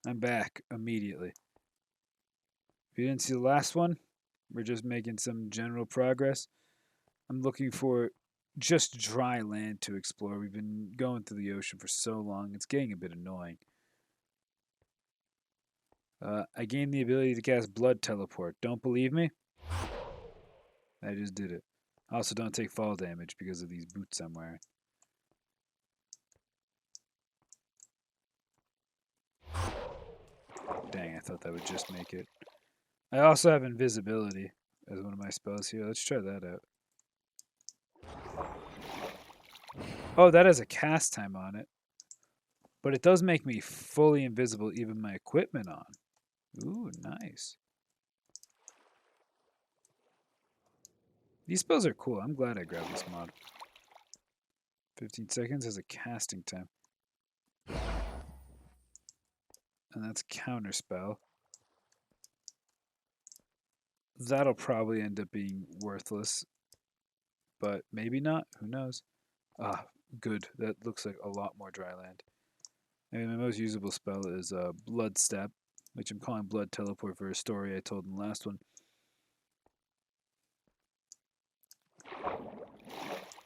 I'm back immediately. If you didn't see the last one, we're just making some general progress. I'm looking for just dry land to explore. We've been going through the ocean for so long, it's getting a bit annoying. I gained the ability to cast Blood Teleport. Don't believe me? I just did it. I also don't take fall damage because of these boots I'm wearing. Dang, I thought that would just make it. I also have invisibility as one of my spells here. Let's try that out. Oh, that has a cast time on it. But it does make me fully invisible, even my equipment on. Ooh, nice. These spells are cool. I'm glad I grabbed this mod. 15 seconds has a casting time. And that's Counterspell. That'll probably end up being worthless. But maybe not. Who knows? Ah, good. That looks like a lot more dry land. I mean, my most usable spell is Blood Step, which I'm calling Blood Teleport for a story I told in the last one.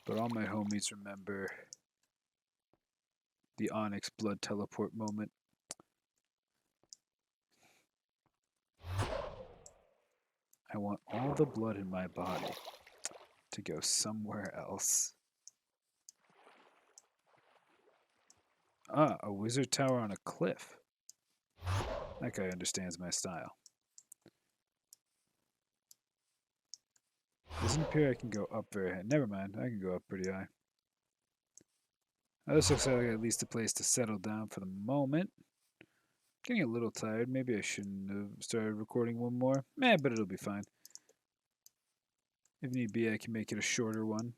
But all my homies remember the Onyx Blood Teleport moment. I want all the blood in my body to go somewhere else. Ah, a wizard tower on a cliff. That guy understands my style. Doesn't appear I can go up very high. Never mind, I can go up pretty high. Now this looks like at least a place to settle down for the moment. Getting a little tired. Maybe I shouldn't have started recording one more. But it'll be fine. If need be, I can make it a shorter one.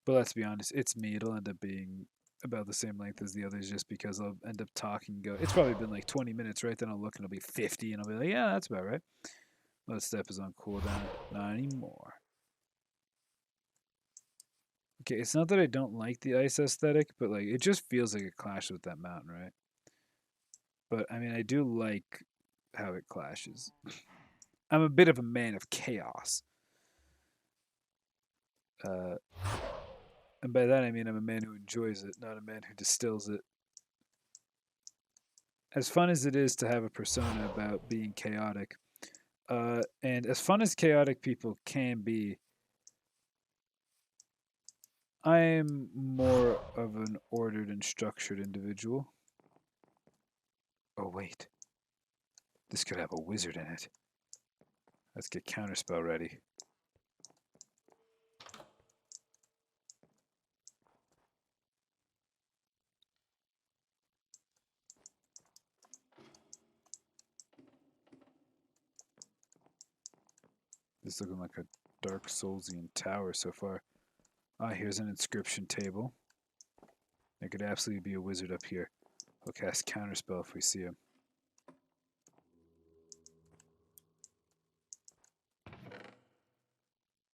But let's be honest, it's me. It'll end up being about the same length as the others just because I'll end up talking. It's probably been like 20 minutes, right? Then I'll look and it'll be 50 and I'll be like, yeah, that's about right. Blood Step is on cooldown. Not anymore. Okay, it's not that I don't like the ice aesthetic, but like it just feels like it clashes with that mountain, right? But I mean, I do like how it clashes. I'm a bit of a man of chaos. Uh, and by that I mean I'm a man who enjoys it, not a man who distills it. As fun as it is to have a persona about being chaotic, and as fun as chaotic people can be, I am more of an ordered and structured individual. Oh, wait. This could have a wizard in it. Let's get Counterspell ready. This is looking like a Dark Soulsian tower so far. Ah, here's an inscription table. There could absolutely be a wizard up here. We'll cast Counterspell if we see him.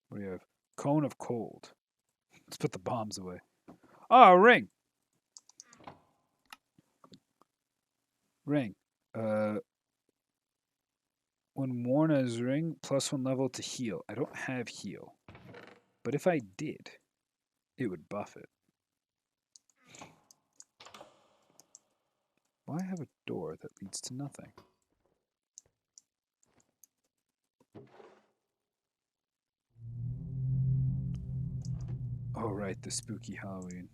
What do you have? Cone of Cold. Let's put the bombs away. Ah, a ring! Ring. When worn as ring, +1 level to heal. I don't have heal. But if I did, it would buff it. Why have a door that leads to nothing? Oh, right, the spooky Halloween.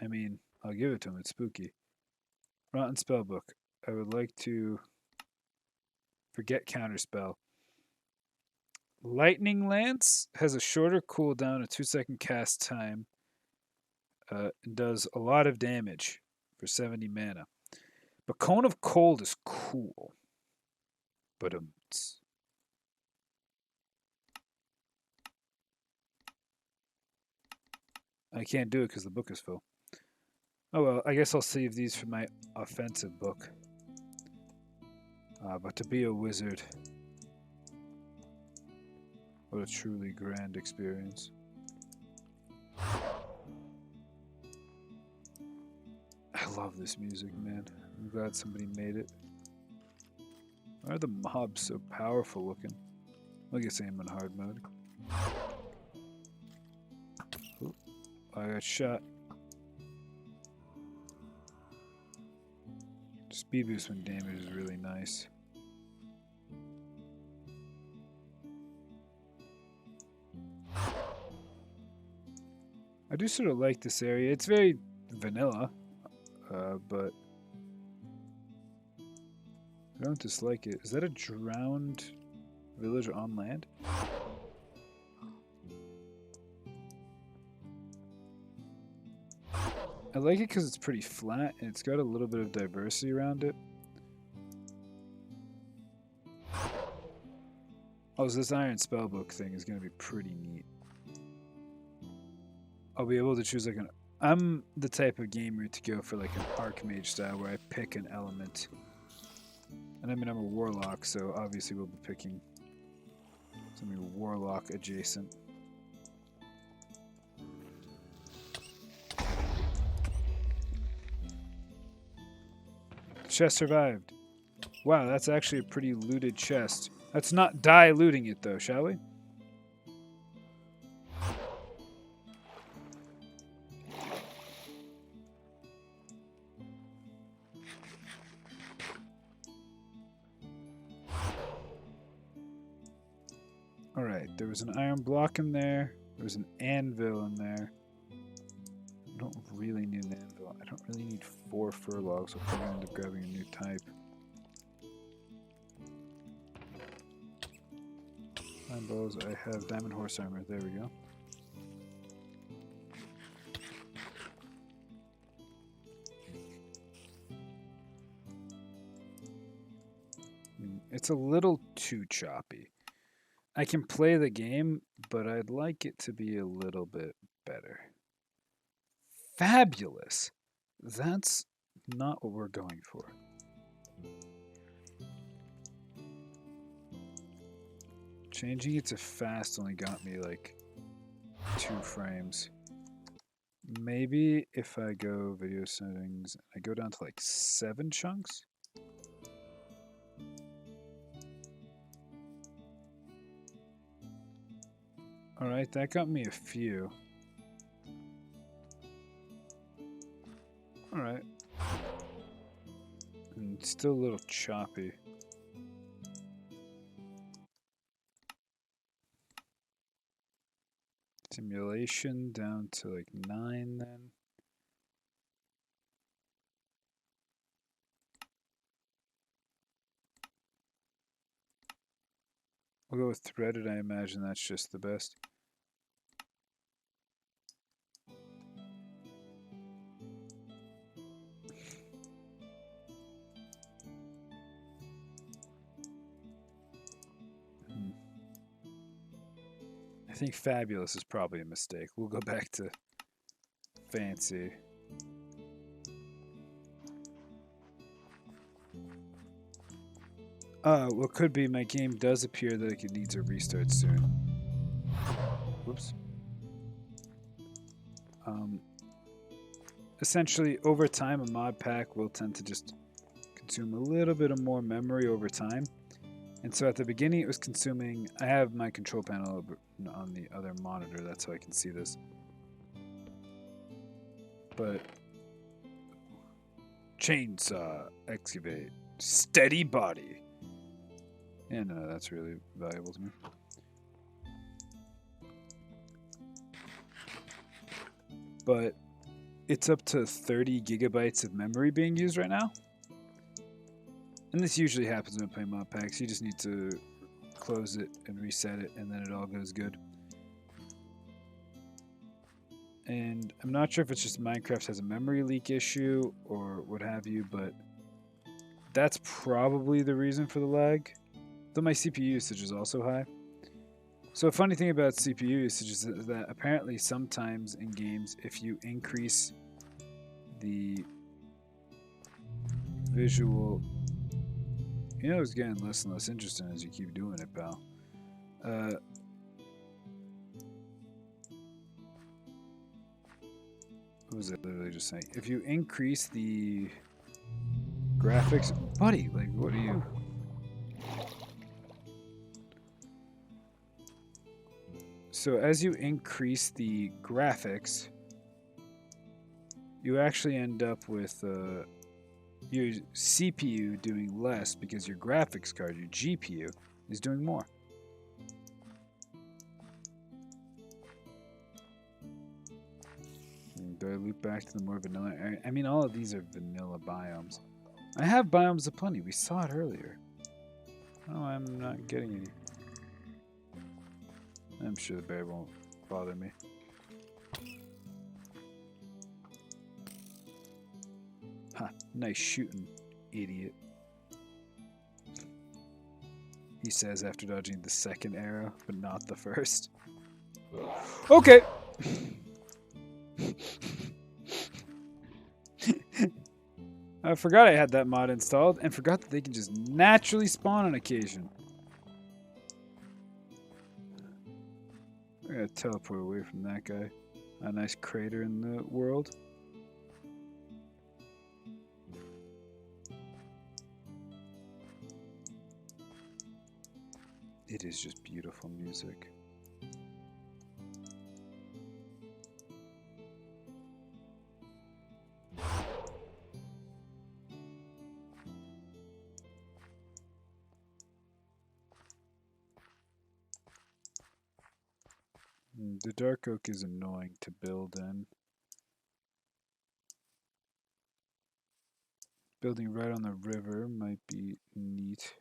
I mean, I'll give it to him, it's spooky. Rotten Spellbook. I would like to forget Counterspell. Lightning Lance has a shorter cooldown, a 2-second cast time, and does a lot of damage for 70 mana. But Cone of Cold is cool. But I can't do it because the book is full. Oh well, I guess I'll save these for my offensive book. But to be a wizard, what a truly grand experience. I love this music, man. I'm glad somebody made it. Why are the mobs so powerful looking? I guess I'm in hard mode. Ooh, I got shot. Speed boost when damage is really nice. I do sort of like this area. It's very vanilla, but I don't dislike it. Is that a drowned villager on land? I like it because it's pretty flat and it's got a little bit of diversity around it. Oh, so this iron spellbook thing is going to be pretty neat. I'll be able to choose like an... I'm the type of gamer to go for like an archmage style where I pick an element. And I mean, I'm a warlock, so obviously we'll be picking something warlock adjacent. Chest survived. Wow, that's actually a pretty looted chest. Let's not die looting it though, shall we? Alright, there was an iron block in there. There was an anvil in there. I don't really need an anvil. I don't really need 4 fur logs, so I'm going to end up grabbing a new type. Iron bows, I have diamond horse armor. There we go. It's a little too choppy. I can play the game, but I'd like it to be a little bit better. Fabulous! That's not what we're going for. Changing it to fast only got me like 2 frames. Maybe if I go video settings, I go down to like 7 chunks. Alright, that got me a few. Alright. And it's still a little choppy. Simulation down to like 9 then. We'll go with threaded. I imagine that's just the best. I think fabulous is probably a mistake. We'll go back to fancy. What could be my game does appear that it needs a restart soon. Whoops. Essentially, over time, a mod pack will tend to just consume a little bit of more memory over time. And so at the beginning, it was consuming... I have my control panel on the other monitor. That's how I can see this. But... chainsaw, excavate, steady body. Yeah, no, that's really valuable to me. But it's up to 30 gigabytes of memory being used right now. And this usually happens when playing mod packs. You just need to close it and reset it, and then it all goes good. And I'm not sure if it's just Minecraft has a memory leak issue or what have you, but that's probably the reason for the lag. Though my CPU usage is also high. So a funny thing about CPU usage is that apparently sometimes in games, if you increase the visual... You know, it's getting less and less interesting as you keep doing it, pal. what was it literally just saying? If you increase the graphics, buddy, like what are you? So as you increase the graphics, you actually end up with your CPU doing less because your graphics card, your GPU, is doing more. Do I loop back to the more vanilla area? I mean, all of these are vanilla biomes. I have biomes aplenty. We saw it earlier. Oh, I'm not getting any. I'm sure the bear won't bother me. Ha, nice shooting, idiot. He says after dodging the second arrow, but not the first. Okay. I forgot I had that mod installed and forgot that they can just naturally spawn on occasion. We're gonna teleport away from that guy. A nice crater in the world. It is just beautiful music. The dark oak is annoying to build in. Building right on the river might be neat.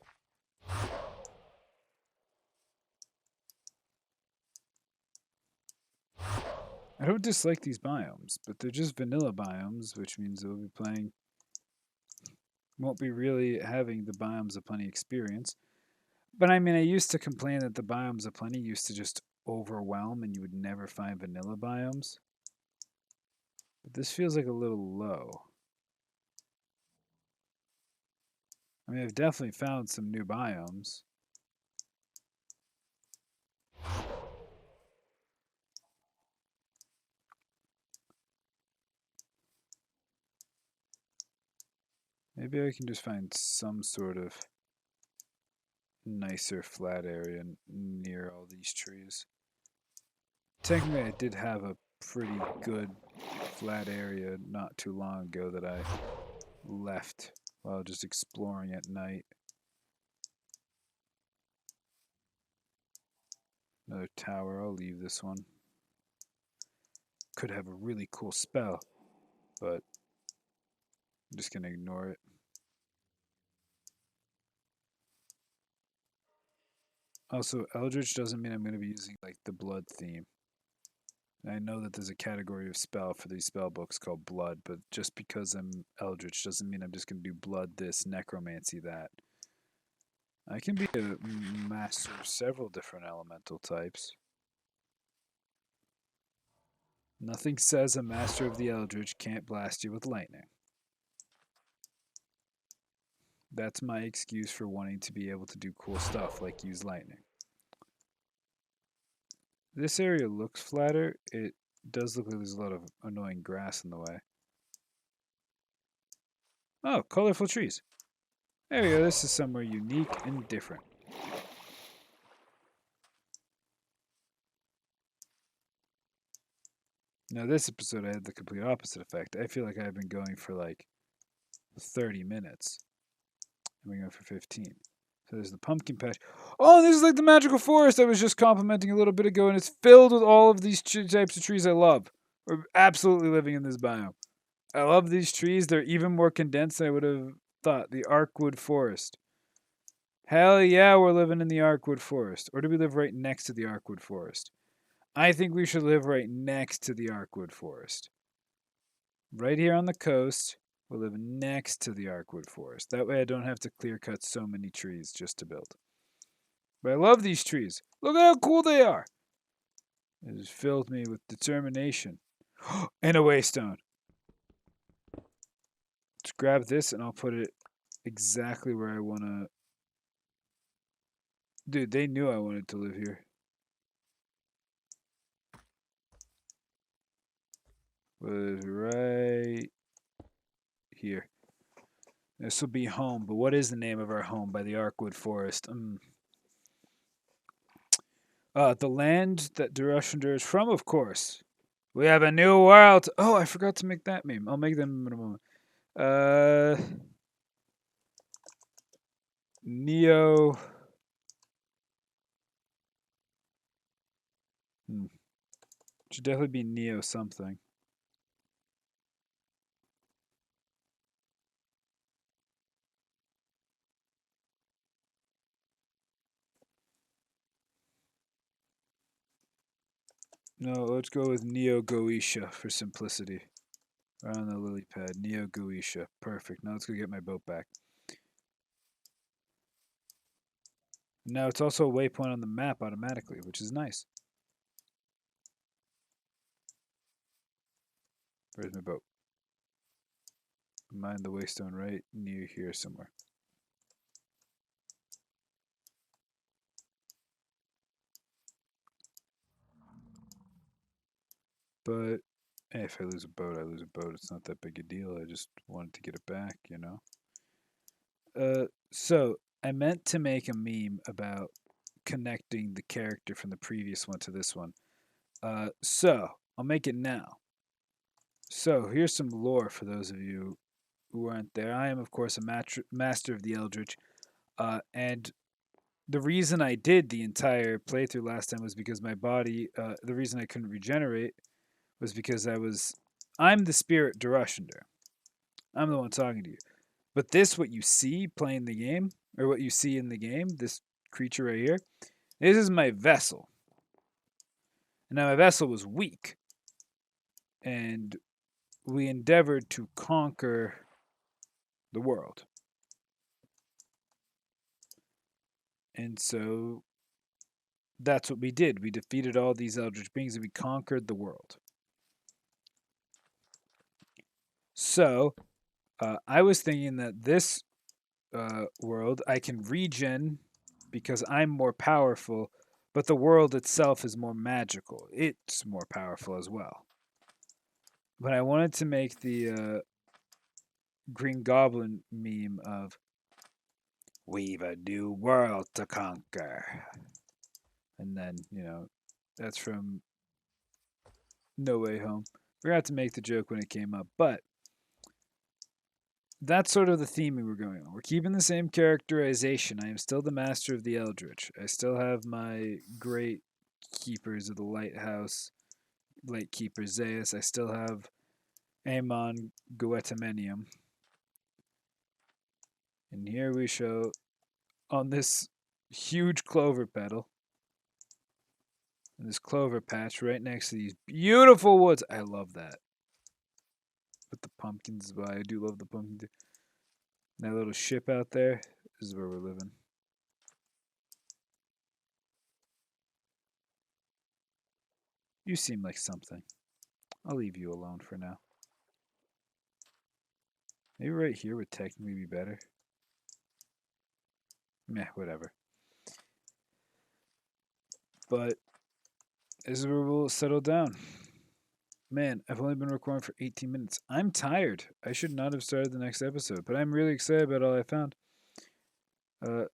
I don't dislike these biomes, but they're just vanilla biomes, which means they'll be playing. Won't be really having the biomes of plenty experience. But I mean, I used to complain that the biomes of plenty used to just overwhelm and you would never find vanilla biomes. But this feels like a little low. I mean, I've definitely found some new biomes. Maybe I can just find some sort of nicer flat area near all these trees. Technically, I did have a pretty good flat area not too long ago that I left while just exploring at night. Another tower, I'll leave this one. Could have a really cool spell, but I'm just going to ignore it. Also, Eldritch doesn't mean I'm going to be using like the blood theme. I know that there's a category of spell for these spell books called blood, but just because I'm Eldritch doesn't mean I'm just going to do blood this, necromancy that. I can be a master of several different elemental types. Nothing says a master of the Eldritch can't blast you with lightning. That's my excuse for wanting to be able to do cool stuff like use lightning. This area looks flatter. It does look like there's a lot of annoying grass in the way. Oh, colorful trees. There we go. This is somewhere unique and different. Now, this episode, I had the complete opposite effect. I feel like I've been going for like 30 minutes. And we're going for 15. So there's the pumpkin patch. Oh, this is like the magical forest I was just complimenting a little bit ago, and it's filled with all of these types of trees I love. We're absolutely living in this biome. I love these trees. They're even more condensed than I would have thought. The Arkwood Forest. Hell yeah, we're living in the Arkwood Forest. Or do we live right next to the Arkwood Forest? I think we should live right next to the Arkwood Forest. Right here on the coast, we'll live next to the Arkwood Forest. That way I don't have to clear cut so many trees just to build. But I love these trees. Look at how cool they are. It has filled me with determination. And a waystone. Let's grab this and I'll put it exactly where I want to. Dude, they knew I wanted to live here. was right here. This will be home, but what is the name of our home by the Arkwood Forest? The land that Durushander is from, of course. We have a new world. Oh, I forgot to make that meme. I'll make that meme in a moment. Neo. Should definitely be Neo something. No, let's go with Neo Goetia for simplicity. On the lily pad. Neo Goetia. Perfect. Now let's go get my boat back. Now it's also a waypoint on the map automatically, which is nice. Where's my boat? Mind the waystone right near here somewhere. But hey, if I lose a boat, I lose a boat. It's not that big a deal. I just wanted to get it back, you know? So I meant to make a meme about connecting the character from the previous one to this one. So I'll make it now. So here's some lore for those of you who aren't there. I am, of course, a master of the Eldritch, and the reason I did the entire playthrough last time was because my body. The reason I couldn't regenerate was because I'm the spirit Durushander. I'm the one talking to you. But this, what you see playing the game, or what you see in the game, this creature right here, this is my vessel. And now my vessel was weak, and we endeavored to conquer the world. And so that's what we did. We defeated all these eldritch beings and we conquered the world. So I was thinking that this world I can regen because I'm more powerful, but the world itself is more magical. It's more powerful as well. But I wanted to make the Green Goblin meme of "We've a new world to conquer," and then that's from No Way Home. Forgot to make the joke when it came up, but that's sort of the theme we were going on. We're keeping the same characterization. I am still the master of the Eldritch. I still have my great keepers of the lighthouse, Lightkeeper Zeus. I still have Amon Goetamenium. And here we show on this huge clover petal, and this clover patch right next to these beautiful woods. I love that. With the pumpkins, but I do love the pumpkin. That little ship out there, this is where we're living. You seem like something. I'll leave you alone for now. Maybe right here would technically be better. Meh, whatever. But this is where we'll settle down. Man, I've only been recording for 18 minutes. I'm tired. I should not have started the next episode, but I'm really excited about all I found. But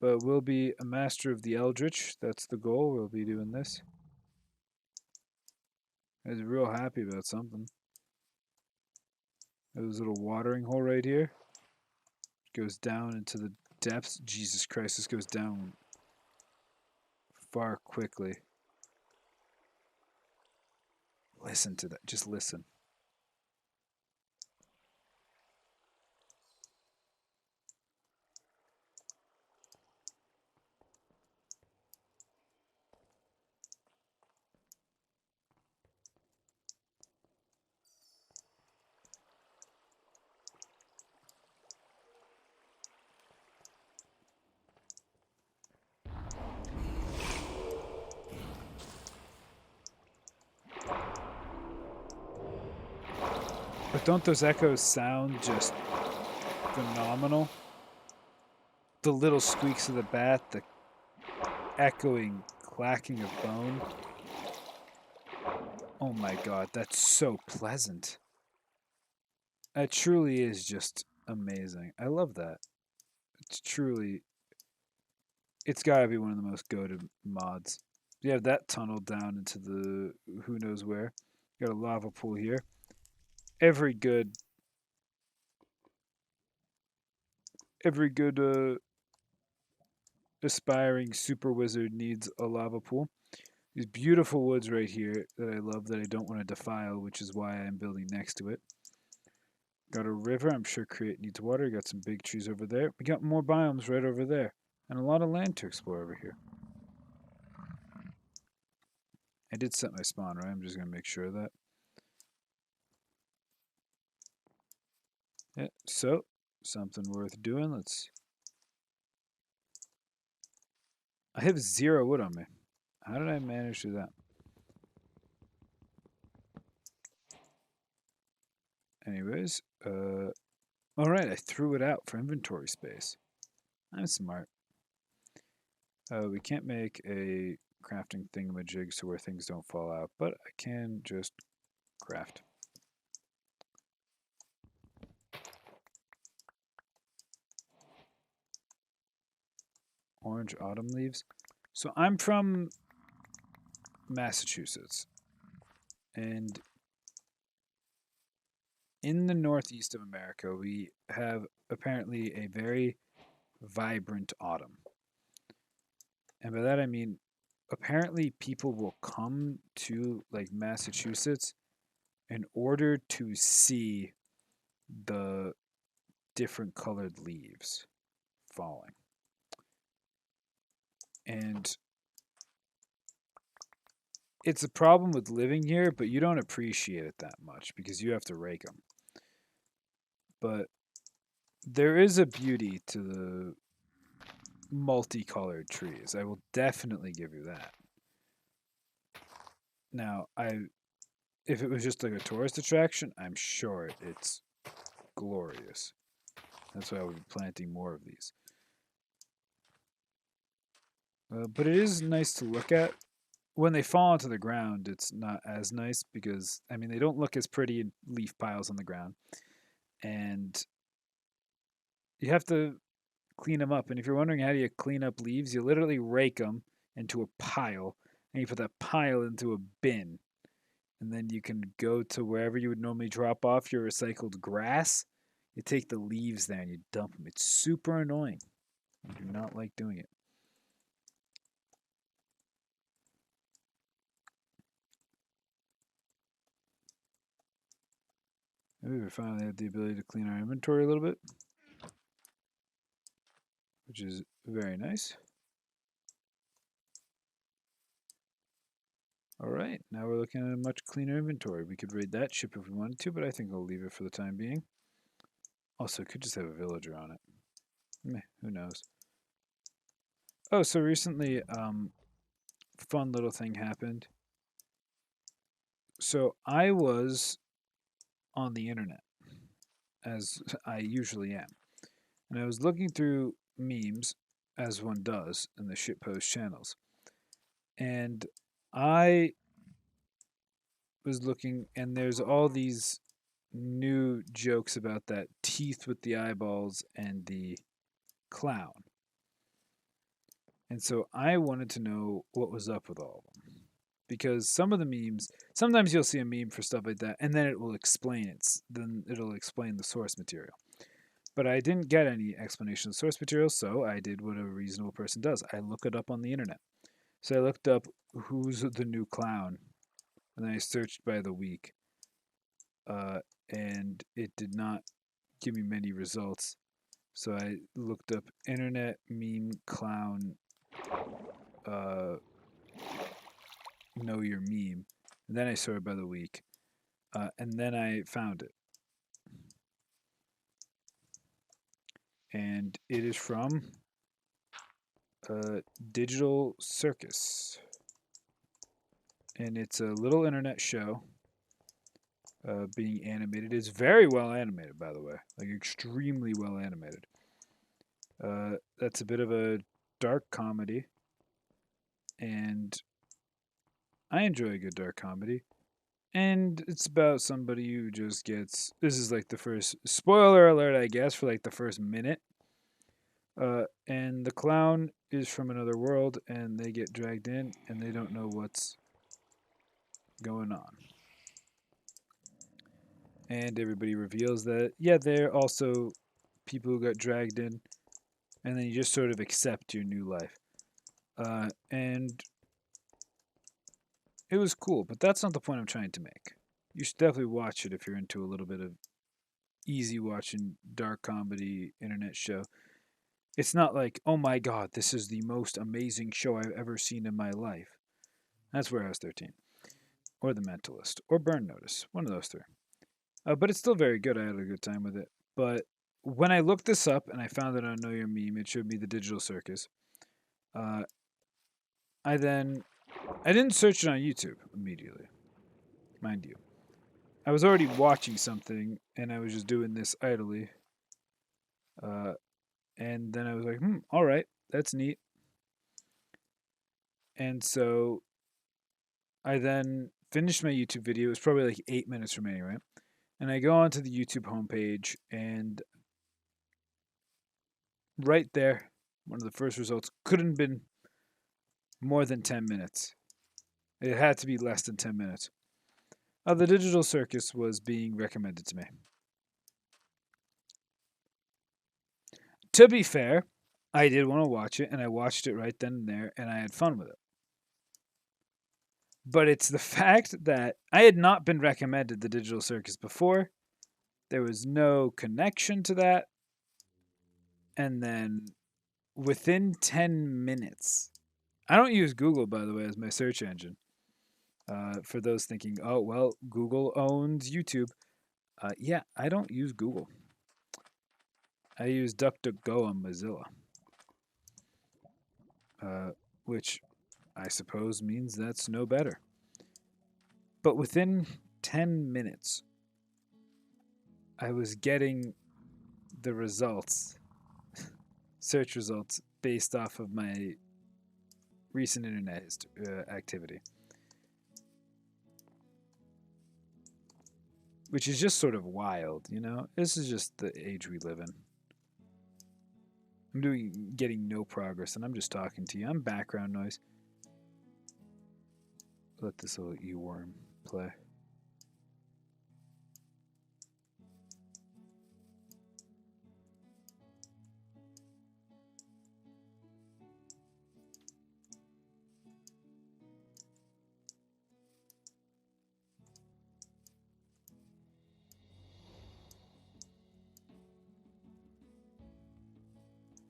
we'll be a master of the Eldritch. That's the goal. We'll be doing this. I was real happy about something. There's a little watering hole right here. It goes down into the depths. Jesus Christ, this goes down far quickly. Listen to that. Just listen. But don't those echoes sound just phenomenal? The little squeaks of the bat, the echoing clacking of bone. Oh my god, that's so pleasant. That truly is just amazing. I love that. It's truly, it's gotta be one of the most goated mods. You have that tunnel down into the who knows where. You got a lava pool here. Every good, every good aspiring super wizard needs a lava pool. These beautiful woods right here that I love that I don't want to defile, which is why I'm building next to it. Got a river. I'm sure Create needs water. Got some big trees over there. We got more biomes right over there. And a lot of land to explore over here. I did set my spawn, right? I'm just going to make sure of that. Yeah, so, something worth doing. I have 0 wood on me. How did I manage to do that? Anyways, alright, I threw it out for inventory space. I'm smart. We can't make a crafting thingamajig so where things don't fall out, but I can just craft. Orange autumn leaves. So I'm from Massachusetts, and in the northeast of America, we have apparently a very vibrant autumn. And by that I mean, apparently people will come to like Massachusetts in order to see the different colored leaves falling. And it's a problem with living here, but you don't appreciate it that much because you have to rake them. But there is a beauty to the multicolored trees. I will definitely give you that. Now, if it was just like a tourist attraction, I'm sure it's glorious. That's why I would be planting more of these. But it is nice to look at. When they fall onto the ground, it's not as nice because, I mean, they don't look as pretty in leaf piles on the ground. And you have to clean them up. And if you're wondering how do you clean up leaves, you literally rake them into a pile and you put that pile into a bin. And then you can go to wherever you would normally drop off your recycled grass. You take the leaves there and you dump them. It's super annoying. I do not like doing it. Maybe we finally have the ability to clean our inventory a little bit, which is very nice. All right, now we're looking at a much cleaner inventory. We could raid that ship if we wanted to, but I think I'll leave it for the time being. Also, it could just have a villager on it. Meh, who knows? Oh, so recently, fun little thing happened. So I was on the internet, as I usually am, and I was looking through memes, as one does in the shitpost channels, and I was looking, and there's all these new jokes about that teeth with the eyeballs and the clown. And so I wanted to know what was up with all of them. Because some of the memes, sometimes you'll see a meme for stuff like that, and then it will explain it. Then it'll explain the source material. But I didn't get any explanation of source material, so I did what a reasonable person does. I look it up on the internet. So I looked up who's the new clown, and then I searched by the week. And it did not give me many results. So I looked up internet meme clown know your meme, and then I sorted by the week, and then I found it, and it is from Digital Circus, and it's a little internet show being animated. It's very well animated, by the way, like extremely well animated. That's a bit of a dark comedy, and I enjoy a good dark comedy. And it's about somebody who just gets. This is like the first spoiler alert, I guess, for like the first minute. And the clown is from another world, and they get dragged in, and they don't know what's going on. And everybody reveals that, yeah, they're also people who got dragged in, and then you just sort of accept your new life. And it was cool, but that's not the point I'm trying to make. You should definitely watch it if you're into a little bit of easy watching dark comedy internet show. It's not like, oh my god, this is the most amazing show I've ever seen in my life. That's Warehouse 13, or The Mentalist, or Burn Notice, one of those three. But it's still very good. I had a good time with it. But when I looked this up and I found it on Know Your Meme, it showed me the Digital Circus. Uh, I didn't search it on YouTube immediately, mind you. I was already watching something and I was just doing this idly. Uh, and then I was like, all right, that's neat. And so I then finished my YouTube video. It was probably like 8 minutes remaining, right? And I go onto the YouTube homepage, and right there, one of the first results couldn't have been more than 10 minutes. It had to be less than 10 minutes. The Digital Circus was being recommended to me. To be fair, I did want to watch it, and I watched it right then and there, and I had fun with it. But it's the fact that I had not been recommended the Digital Circus before. There was no connection to that. And then within 10 minutes, I don't use Google, by the way, as my search engine. For those thinking, oh, well, Google owns YouTube. Yeah, I don't use Google. I use DuckDuckGo on Mozilla, which I suppose means that's no better. But within 10 minutes, I was getting the results, search results, based off of my recent internet activity. Which is just sort of wild, you know? This is just the age we live in. I'm getting no progress, and I'm just talking to you. I'm background noise. Let this little earworm play.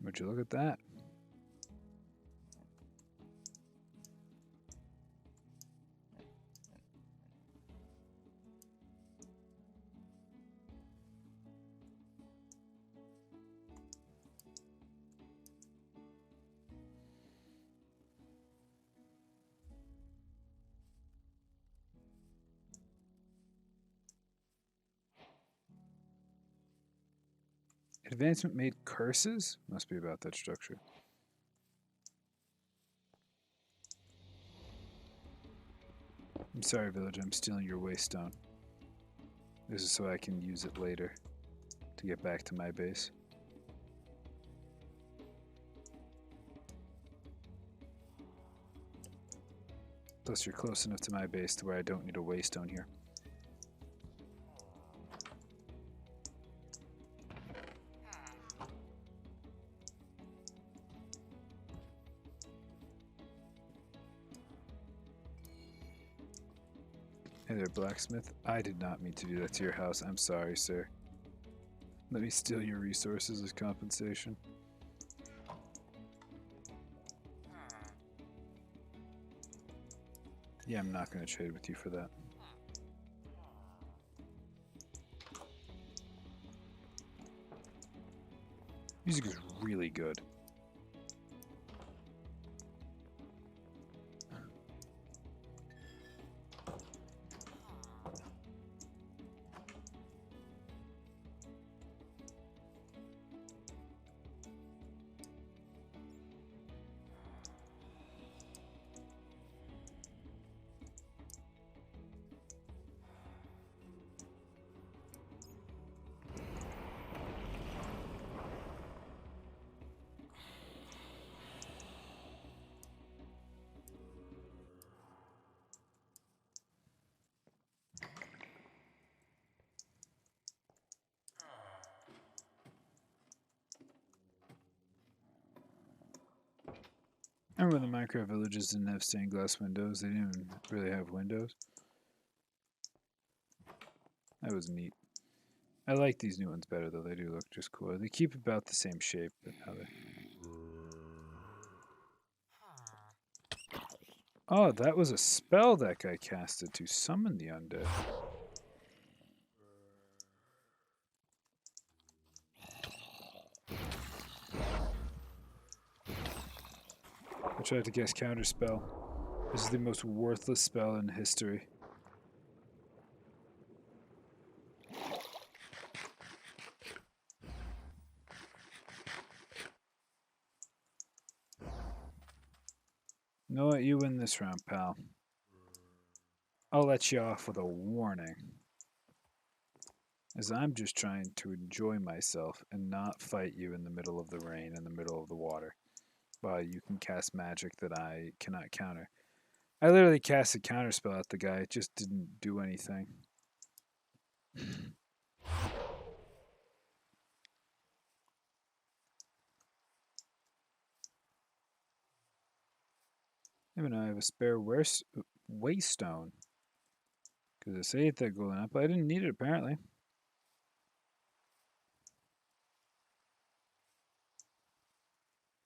Would you look at that? Advancement made curses? Must be about that structure. I'm sorry, village, I'm stealing your waystone. This is so I can use it later to get back to my base. Plus, you're close enough to my base to where I don't need a waystone here. Hey there, blacksmith. I did not mean to do that to your house. I'm sorry, sir. Let me steal your resources as compensation. Yeah, I'm not going to trade with you for that. Music is really good. I remember the Minecraft villages didn't have stained glass windows. They didn't even really have windows. That was neat. I like these new ones better, though. They do look just cooler. They keep about the same shape, but now they... Oh, that was a spell that guy casted to summon the undead. I tried to guess Counterspell. This is the most worthless spell in history. You know what? You win this round, pal. I'll let you off with a warning. As I'm just trying to enjoy myself and not fight you in the middle of the rain, in the middle of the water. While you can cast magic that I cannot counter. I literally cast a counterspell at the guy. It just didn't do anything. Even though I have a spare waystone. Because I saved that golden apple. I didn't need it apparently.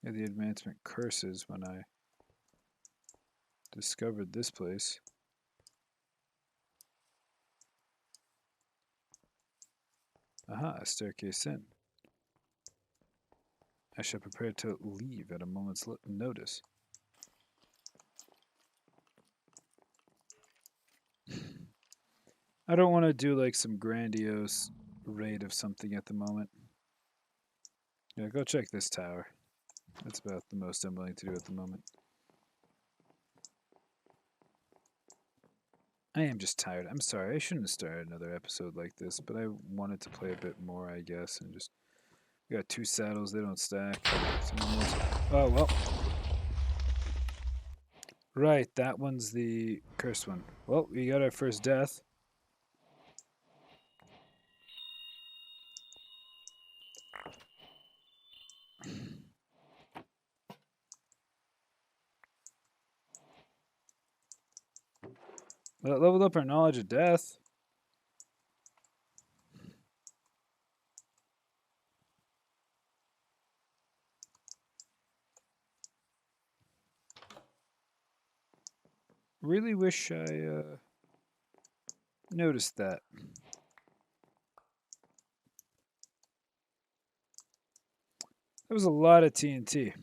Yeah, the advancement curses when I discovered this place. Aha, a staircase in. I shall prepare to leave at a moment's notice. I don't want to do like some grandiose raid of something at the moment. Yeah, go check this tower. That's about the most I'm willing to do at the moment. I am just tired. I'm sorry. I shouldn't have started another episode like this, but I wanted to play a bit more, I guess, and just... We got 2 saddles. They don't stack. Oh, well. Right, that one's the cursed one. Well, we got our first death. Well, it leveled up our knowledge of death. Really wish I noticed that. That was a lot of TNT.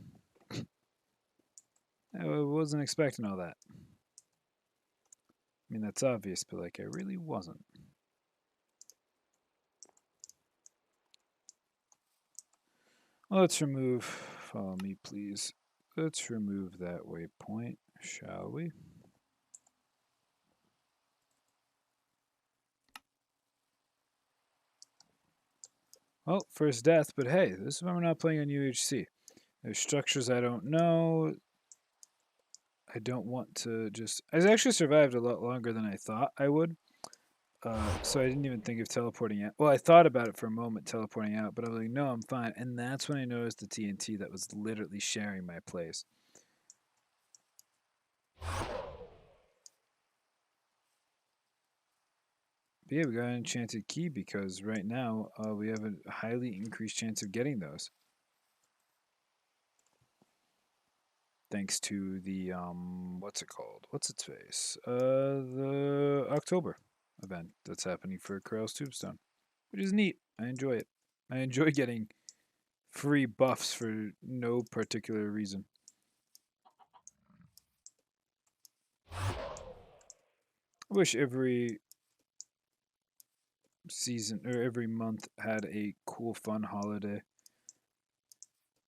I wasn't expecting all that. I mean, that's obvious, but like, I really wasn't. Let's remove... Follow me, please. Let's remove that waypoint, shall we? Well, first death, but hey, this is when we're not playing on UHC. There's structures I don't know. I don't want to just... I actually survived a lot longer than I thought I would. So I didn't even think of teleporting out. Well, I thought about it for a moment, teleporting out, but I was like, no, I'm fine. And that's when I noticed the TNT that was literally sharing my place. But yeah, we got an enchanted key because right now we have a highly increased chance of getting those. Thanks to the, what's it called? What's its face? The October event that's happening for Corel's Tombstone, which is neat. I enjoy it. I enjoy getting free buffs for no particular reason. I wish every season or every month had a cool, fun holiday.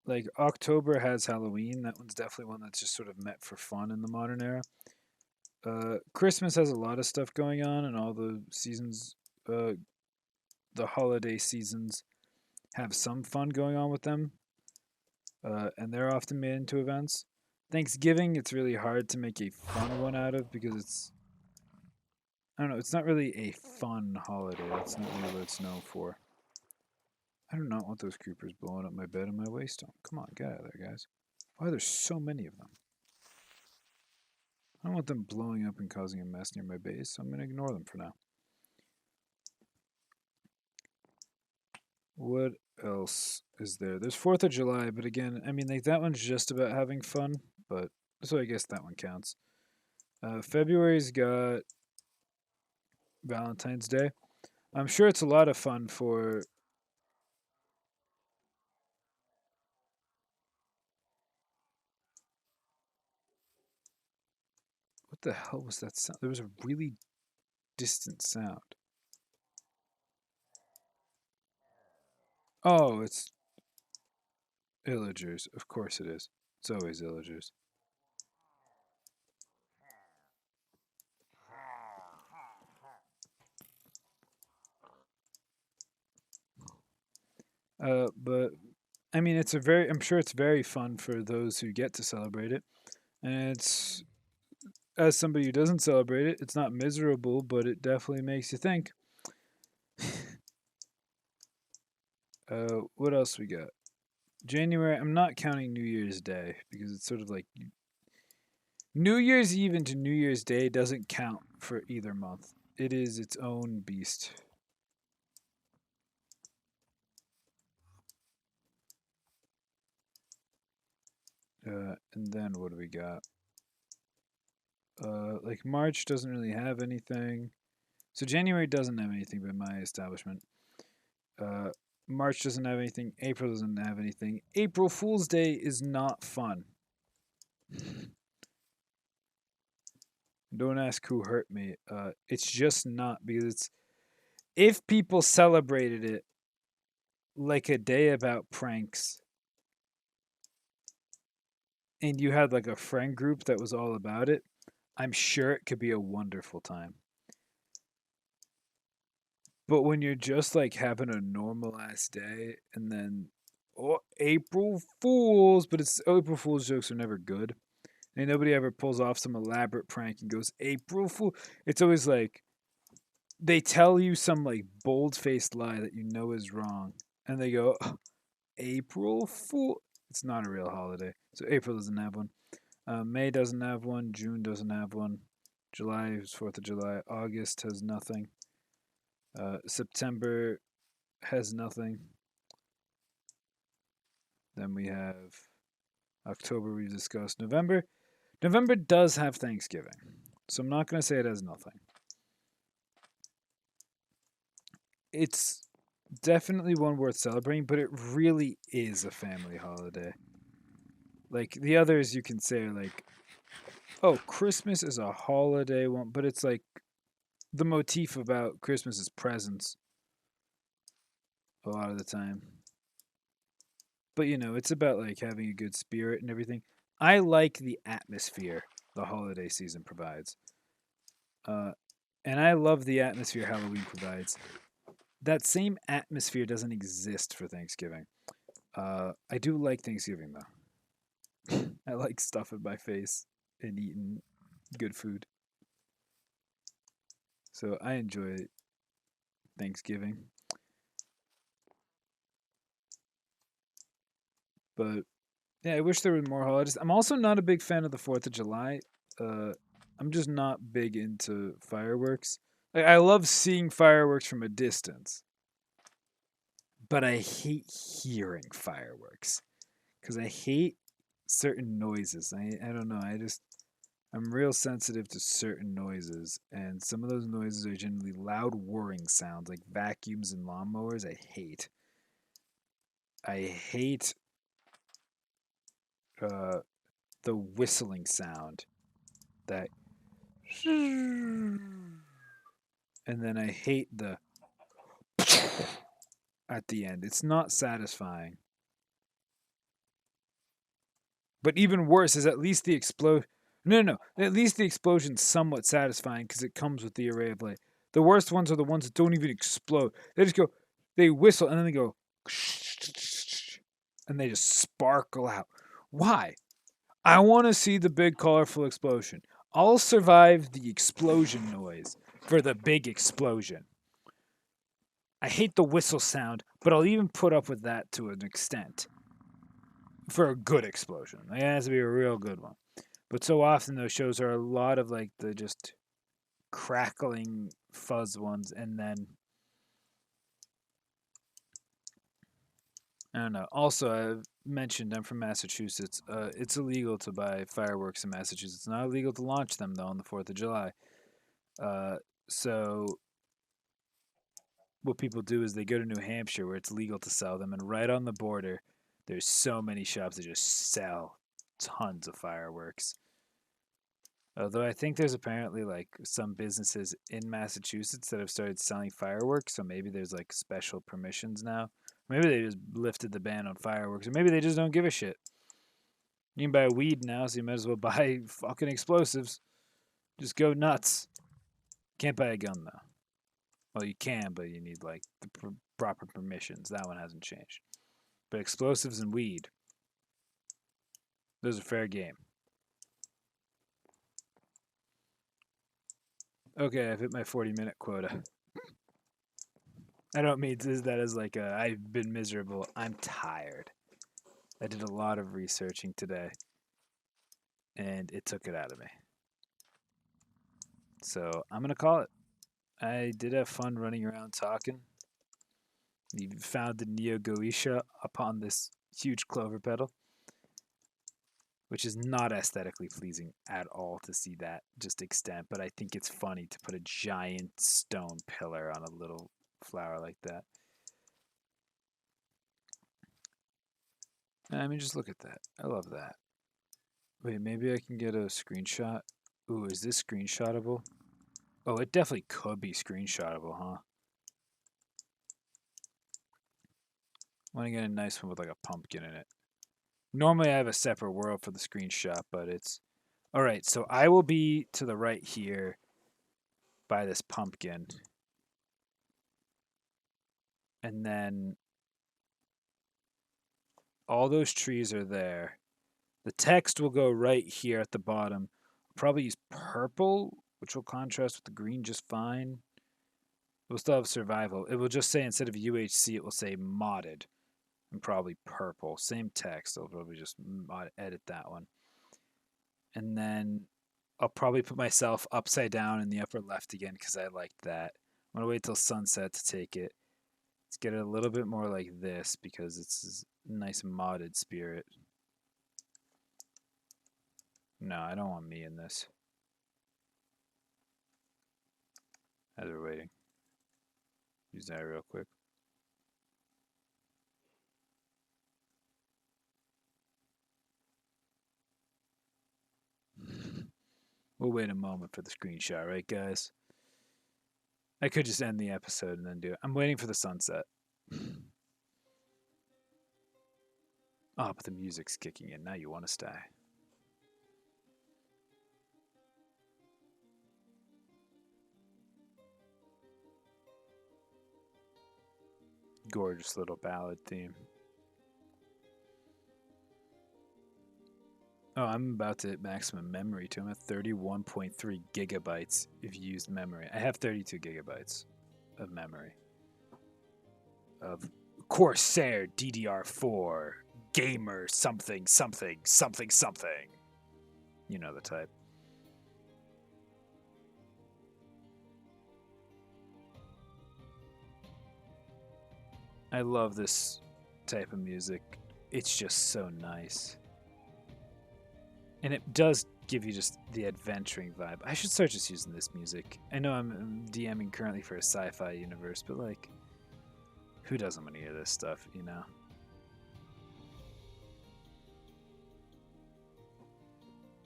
Like October has Halloween. That one's definitely one that's just sort of meant for fun in the modern era. Christmas has a lot of stuff going on, and all the seasons, the holiday seasons, have some fun going on with them. And they're often made into events. Thanksgiving, it's really hard to make a fun one out of because it's... I don't know, it's not really a fun holiday. That's not really what it's known for. I do not want those creepers blowing up my bed and my waystone. Come on, get out of there, guys. Why are there so many of them? I don't want them blowing up and causing a mess near my base, so I'm going to ignore them for now. What else is there? There's 4th of July, but again, I mean, like, that one's just about having fun, but so I guess that one counts. February's got Valentine's Day. I'm sure it's a lot of fun for... What the hell was that sound? There was a really distant sound. Oh, it's illagers. Of course it is. It's always illagers. But I mean, it's a very. I'm sure it's very fun for those who get to celebrate it, and it's as somebody who doesn't celebrate it, it's not miserable, but it definitely makes you think. What else we got? January. I'm not counting New Year's Day because it's sort of like New Year's Eve into New Year's Day doesn't count for either month. It is its own beast. And then what do we got? Like March doesn't really have anything. So January doesn't have anything by my establishment. March doesn't have anything. April doesn't have anything. April Fool's Day is not fun. Don't ask who hurt me. It's just not because it's if people celebrated it like a day about pranks and you had like a friend group that was all about it, I'm sure it could be a wonderful time. But when you're just like having a normal ass day and then April Fools, but it's April Fools jokes are never good. And nobody ever pulls off some elaborate prank and goes April Fool. It's always like they tell you some like bold faced lie that you know is wrong, and they go April Fool. It's not a real holiday, so April doesn't have one. May doesn't have one. June doesn't have one. July is 4th of July. August has nothing. September has nothing. Then we have October, we discussed. November. November does have Thanksgiving. So I'm not going to say it has nothing. It's definitely one worth celebrating, but it really is a family holiday. Like the others you can say are like, oh, Christmas is a holiday one, but it's like the motif about Christmas is presents a lot of the time. But you know, it's about like having a good spirit and everything. I like the atmosphere the holiday season provides. Uh, and I love the atmosphere Halloween provides. That same atmosphere doesn't exist for Thanksgiving. I do like Thanksgiving though. I like stuffing my face and eating good food. So I enjoy Thanksgiving. But yeah, I wish there were more holidays. I'm also not a big fan of the 4th of July. Uh, I'm just not big into fireworks. Like, I love seeing fireworks from a distance, but I hate hearing fireworks because I hate certain noises. I don't know. I'm real sensitive to certain noises, and some of those noises are generally loud whirring sounds like vacuums and lawnmowers. I hate uh, the whistling sound that, and then I hate the at the end. It's not satisfying. But even worse is at least the explode. No. At least the explosion's somewhat satisfying because it comes with the array of light. The worst ones are the ones that don't even explode. They just go, they whistle and then they go, and they just sparkle out. Why? I want to see the big colorful explosion. I'll survive the explosion noise for the big explosion. I hate the whistle sound, but I'll even put up with that to an extent for a good explosion. It has to be a real good one. But so often those shows are a lot of like the just crackling fuzz ones, and then I don't know. Also, I've mentioned I'm from Massachusetts. It's illegal to buy fireworks in Massachusetts. It's not illegal to launch them though on the 4th of July. Uh, so what people do is they go to New Hampshire where it's legal to sell them, and right on the border, there's so many shops that just sell tons of fireworks. Although I think there's apparently like some businesses in Massachusetts that have started selling fireworks, so maybe there's like special permissions now. Maybe they just lifted the ban on fireworks, or maybe they just don't give a shit. You can buy weed now, so you might as well buy fucking explosives. Just go nuts. Can't buy a gun though. Well, you can, but you need like the proper permissions. That one hasn't changed. But explosives and weed, those are fair game. Okay, I've hit my 40-minute quota. I don't mean that as like I've been miserable. I'm tired. I did a lot of researching today, and it took it out of me. So I'm gonna call it. I did have fun running around talking. You found the Neo Goetia upon this huge clover petal, which is not aesthetically pleasing at all to see that just extent, but I think it's funny to put a giant stone pillar on a little flower like that. I mean, just look at that. I love that. Wait, maybe I can get a screenshot. Ooh, is this screenshotable? Oh, it definitely could be screenshotable, huh? I want to get a nice one with like a pumpkin in it. Normally I have a separate world for the screenshot, but it's... Alright, so I will be to the right here by this pumpkin. And then all those trees are there. The text will go right here at the bottom. I'll probably use purple, which will contrast with the green just fine. We'll still have survival. It will just say, instead of UHC, it will say modded. And probably purple. Same text. I'll probably just edit that one. And then I'll probably put myself upside down in the upper left again because I liked that. I'm going to wait till sunset to take it. Let's get it a little bit more like this because it's a nice modded spirit. No, I don't want me in this. As we're waiting. Use that real quick. We'll wait a moment for the screenshot, right, guys? I could just end the episode and then do it. I'm waiting for the sunset. Oh, but the music's kicking in. Now you want to stay. Gorgeous little ballad theme. Oh, I'm about to hit maximum memory too. I'm at 31.3 gigabytes if you used memory. I have 32 gigabytes of memory. Of Corsair DDR4 gamer something something something something. You know the type. I love this type of music. It's just so nice. And it does give you just the adventuring vibe. I should start just using this music. I know I'm DMing currently for a sci-fi universe, but like, who doesn't want to hear this stuff, you know?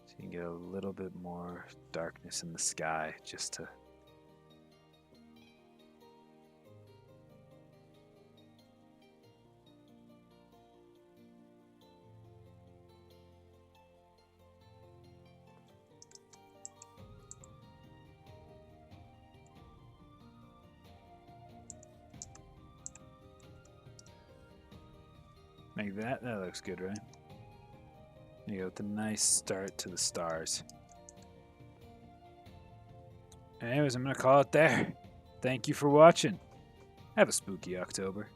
So you can get a little bit more darkness in the sky just to... Like that? That looks good, right? There you go, with a nice start to the stars. Anyways, I'm going to call it there. Thank you for watching. Have a spooky October.